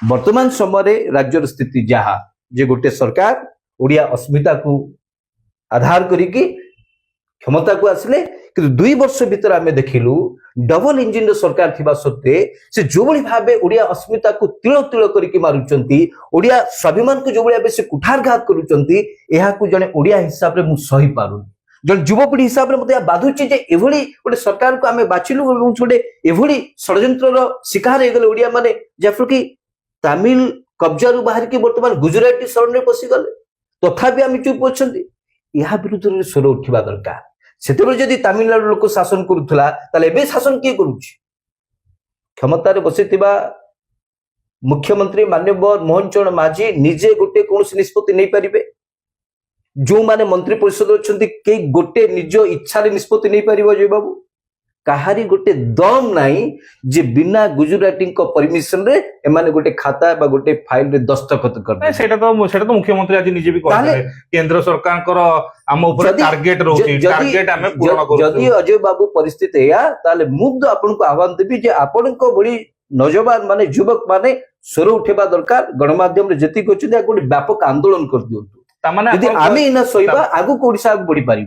वर्तमान समय राज्यर स्थिति जहा जे गोटे सरकार ओडिया अस्मिता को आधार करिकी क्षमता को आसिले कि 2 वर्ष भीतर आम देखिलु डबल इंजिन सरकार थिबा सत्वे से जो बड़ी भाबे ओडिया अस्मिता को तिल तिल करके मारुचंती ओडिया स्वाभिमान को जो बड़ी भाबे से कुठारघात करूचंती एहा को जने ओडिया हिसाब रे मु सही पारुनी जन युवपीढ़ी हिसाब से मत बाधुची जे एभली गोटे सरकार को आम बाछिलु और गोटे एभली षड्यंत्र शिकार हो गले ओडिया माने जफर कि तमिल कब्जारू बाहर की वर्तमान गुजराती शरण में पशिगले तथापि आम चुप अच्छे या विरुद्ध में स्वर उठा दरकार से जदि तमिलनाडु लोक शासन करूला ताले शासन किए करुच्ची क्षमतार बसी मुख्यमंत्री माननीय मोहन चरण माझी निजे गोटे कौन निष्पत्ति नहीं पारे जो माने मंत्री परिषद अच्छा कई गोटे निज इच्छा निष्पत्ति नहीं पार जय बाबू कहारी गोटे दम नाई जे बिना गुजराती परमिशन रे एमाने गोटे खाता बा गोटे फाइल रे दस्तखत कर सेटा तो मुख्यमंत्री आज निजे भी कहले केंद्र सरकार कर हम ऊपर टारगेट रहउची टारगेट हमें पूर्ण करू जदी अजय बाबू परिस्थिति या ताले मुद्द आपन को आह्वान देबी जे आपन को बड़ी नौजवान माने युवक माने स्वर उठेबा दरकार गणमाध्यम रे जति कोछि गोटे व्यापक आंदोलन कर दियंतु तामाने यदि आमे इना सहिबा आगु ओडिसा बढ़ी पारि।